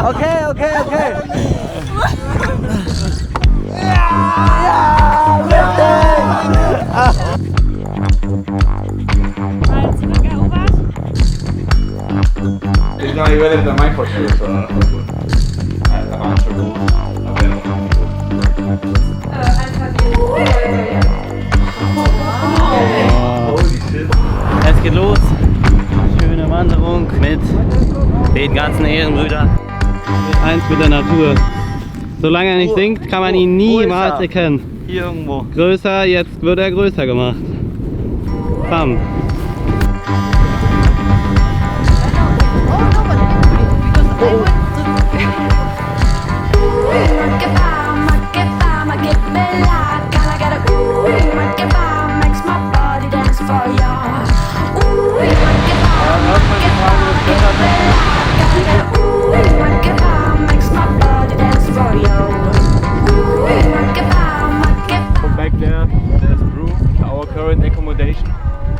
Okay, okay, okay. Ich glaube, ich werde da mein Vorschlag. Da waren schon gut. Es geht los. Schöne Wanderung mit den ganzen Ehrenbrüdern. Eins mit der Natur. Solange er nicht singt, kann man ihn niemals erkennen. Hier irgendwo. Größer, jetzt wird er größer gemacht. Bam. Back there, there's Brew, our current accommodation.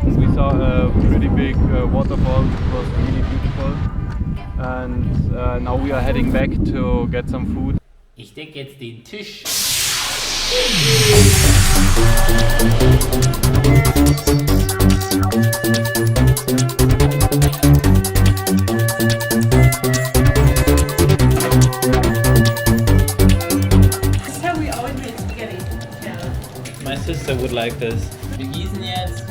We saw a pretty big waterfall, it was really beautiful. And now we are heading back to get some food. Ich decke jetzt den Tisch. My sister would like this. Wir gießen jetzt.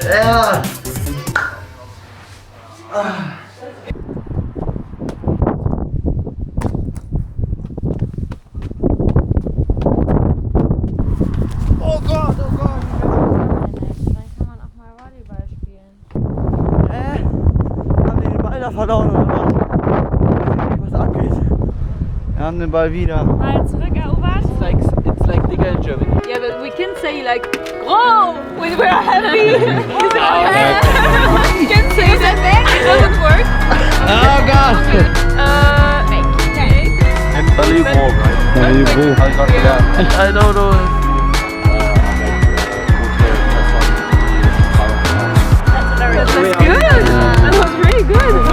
Ja. Oh Gott, oh Gott. Vielleicht kann man auch mal Volleyball spielen. Haben die den Ball da verloren oder was? Ich weiß nicht, was abgeht. Wir haben den Ball wieder. Ball zurück, erobert. It's like Digga in Germany. Yeah, but we can say like, oh, we were happy. You can say that back, it doesn't work. Oh Gott! Make. And Volleyball, right? Volleyball. I don't know. That's good. That was really good.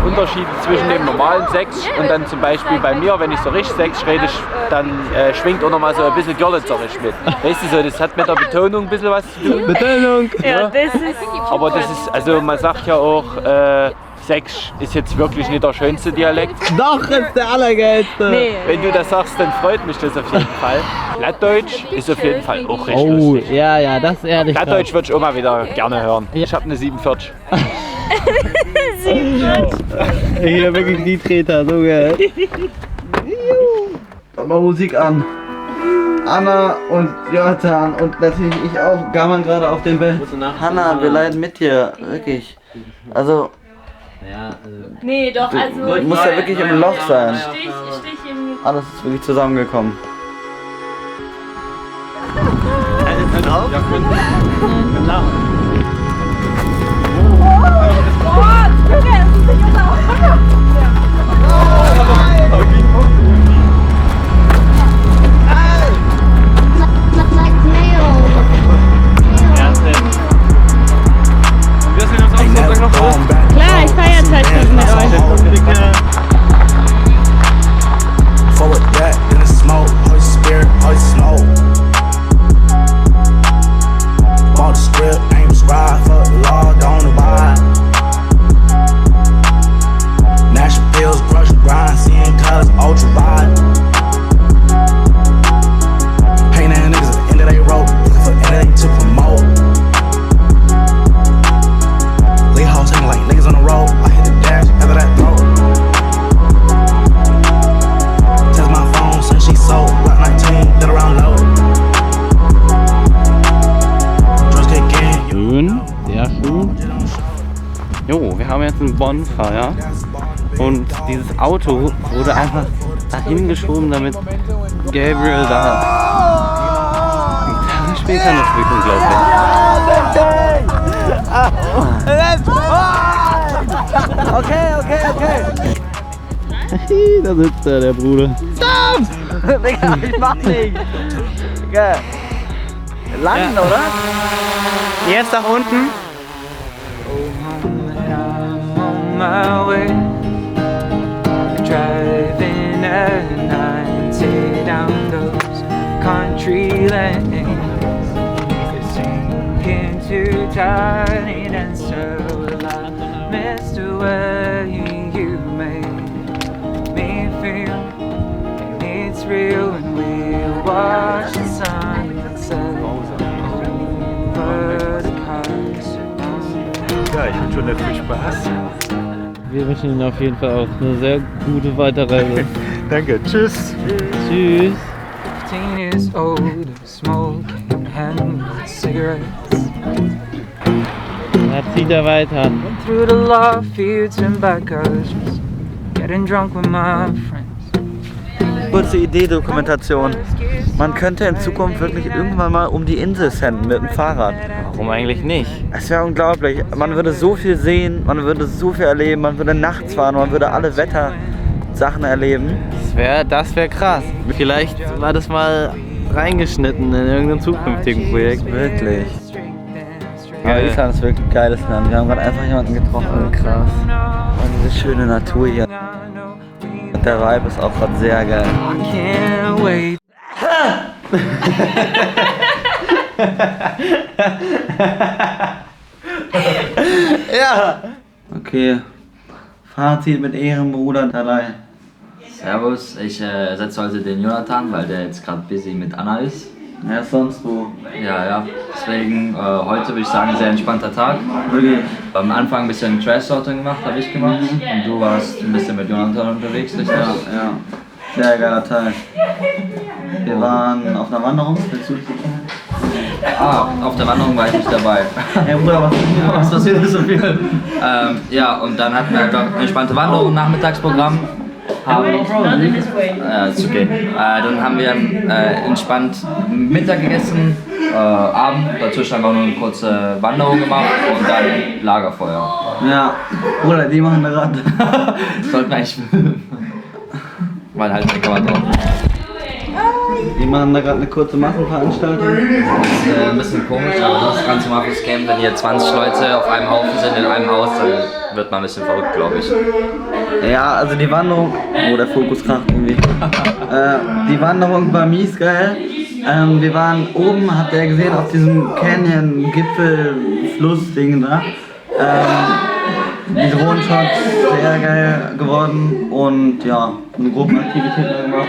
Unterschied zwischen dem normalen Sächsisch und dann zum Beispiel bei mir, wenn ich so richtig Sächsisch rede, dann schwingt auch nochmal so ein bisschen Görlitzerisch mit. Weißt du so, das hat mit der Betonung ein bisschen was zu tun. Betonung! Ja, das ist. Aber das ist, also man sagt ja auch, Sächsisch ist jetzt wirklich nicht der schönste Dialekt. Doch, ist der allergeilste! Nee. Wenn du das sagst, dann freut mich das auf jeden Fall. Plattdeutsch ist auf jeden Fall auch richtig Oh, lustig. ja, ja, das ist ehrlich. Plattdeutsch würde ich auch mal wieder gerne hören. Ich habe eine 47. Hier wirklich die Treter, so geil. Mach mal Musik an. Anna und Jonathan und natürlich ich auch. Gammern gerade auf dem Bett. Hanna, wir leiden mit dir, wirklich. Also, Ja, Nee, doch, also. du musst ja wirklich im Loch sein. Stich im. Alles ist wirklich zusammengekommen. Klar, ich feiere Zeitpunkt mit euch. Forward that in the smoke, Holy Spirit, Holy Smoke. Bought the script, ain't prescribed, fuck the law, don't abide. National pills, crush the grind, seeing colors, ultra wide. Pain that niggas at the end of their rope, looking for anything to promote. Lee hoes hanging like niggas on the road, I hit the dash after that throat. Test my phone since she sold, Rock 19, let around low. Drugs kick in, schön, sehr schön. Jo, wir haben jetzt einen Bonfire und dieses Auto wurde einfach dahin geschoben, damit Gabriel da Gitarre spielen kann. Das ist wirklich unglaublich. Okay. Da sitzt der Bruder. Digga, ich mach nicht. Digga. Landen, Ja. oder? Jetzt nach unten. On my way, driving at 90 down those country lanes, sinking too tight and so I missed the way you made me feel. And it's real when we watch the sunset over the cars. Ja, ich wünsche euch viel Spaß. Wir wünschen Ihnen auf jeden Fall auch eine sehr gute Weiterreise. Danke, tschüss. Tschüss. 15 years old, smoking hand cigarettes. Da zieht er weiter. Through the love fields and backers, just getting drunk with my friends. Kurze Idee-Dokumentation. Man könnte in Zukunft wirklich irgendwann mal um die Insel senden mit dem Fahrrad. Warum eigentlich nicht? Es wäre unglaublich. Man würde so viel sehen, man würde so viel erleben, man würde nachts fahren, man würde alle Wettersachen erleben. Das wär krass. Vielleicht war das mal reingeschnitten in irgendein zukünftigen Projekt. Wirklich. Aber Island ist wirklich ein geiles Land. Wir haben gerade einfach jemanden getroffen. Krass. Und diese schöne Natur hier. Und der Vibe ist auch gerade sehr geil. I can't wait. Ja! Okay. Fazit mit Ehrenbruder Dalai. Servus, ich setze heute den Jonathan, weil der jetzt gerade busy mit Anna ist. Ja, sonst wo. Ja, deswegen heute würde ich sagen, sehr entspannter Tag. Wirklich. Am Anfang ein bisschen Trash-Sorting gemacht, habe ich gemacht. Und du warst ein bisschen mit Jonathan unterwegs, richtig? Ja. Sehr geiler Tag. Wir waren auf einer Wanderung. Willst du das erzählen? Auf der Wanderung war ich nicht dabei. Hey Bruder, was passiert so viel? Ja, und dann hatten wir einfach eine entspannte Wanderung, Nachmittagsprogramm. Ist okay. Dann haben wir entspannt Mittag gegessen, Abend, dazwischen haben wir noch eine kurze Wanderung gemacht und dann Lagerfeuer. Ja, Bruder, die machen da gerade. Sollten wir eigentlich filmen. Weil halt eine Kamera drauf. Die machen da gerade eine kurze Massenveranstaltung. Das ist ein bisschen komisch, aber das Ganze mal fürs Camp, wenn hier 20 Leute auf einem Haufen sind in einem Haus, dann wird man ein bisschen verrückt, glaube ich. Ja, also die Wanderung. Oh, der Fokus kracht irgendwie. Die Wanderung war mies geil. Wir waren oben, habt ihr gesehen, auf diesem Canyon-Gipfel-Fluss-Ding da. Die Drohnenshots sehr geil geworden und ja, eine Gruppenaktivität gemacht.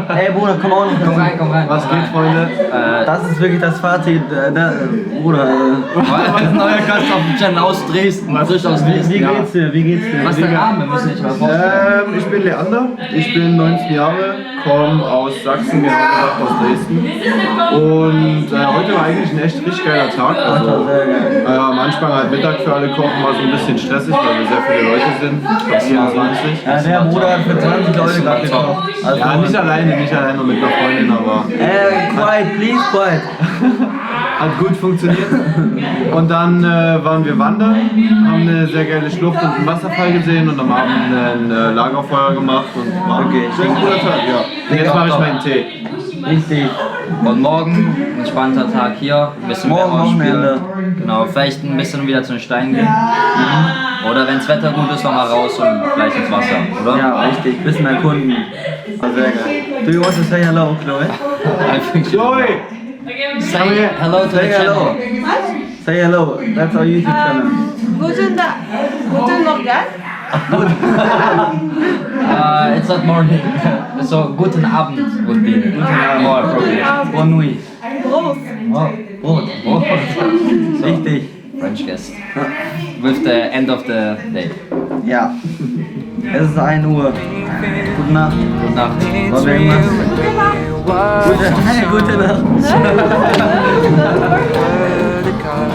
Ey Bruder, komm auch noch. Komm rein. Was geht, Freunde? Das ist wirklich das Fazit, Bruder. Was ist ein neuer Gast auf dem Channel aus Dresden? Frisch aus Dresden. Wie geht's dir? Was ist dein Name? Wir müssen nicht mal vorstellen. Ich bin Leander, ich bin 19 Jahre, komme aus Sachsen, genau gesagt aus Dresden. Und heute war eigentlich ein echt richtig geiler Tag. Also, am Anfang halt Mittag für alle kochen, war so ein bisschen stressig, weil wir sehr viele Leute sind. Ich glaube 24. Ja, der Bruder hat für 20 Leute gerade gekocht. Also, Ja, nicht alleine mit einer Freundin, aber quiet, please, quiet. hat gut funktioniert. Und dann waren wir wandern, haben eine sehr geile Schlucht und einen Wasserfall gesehen und am Abend ein Lagerfeuer gemacht und war Okay. ein sehr guter Tag, ja. Und jetzt mache ich meinen Tee. Richtig. Und morgen ein entspannter Tag hier, ein bisschen Morgen mehr Wochenende. ausspielen. Genau, vielleicht ein bisschen wieder zu den Steinen gehen. Oder wenn das Wetter gut ist, nochmal raus und gleich ins Wasser, oder? Ja, richtig. Bisschen erkunden. War sehr geil. Do you want to say hello, Chloe? I think so. Chloe! Say hello to the Say hello. channel. Say hello. That's our YouTube channel. Guten Morgen. It's not morning. So, guten Abend would be more appropriate. Bonne nuit. Prost. Oh. So, Richtig. French guest. With the end of the day. Ja. Es ist 1 Uhr. Gute Nacht. Gute Nacht. Was wir gemacht. Gute Nacht. The cars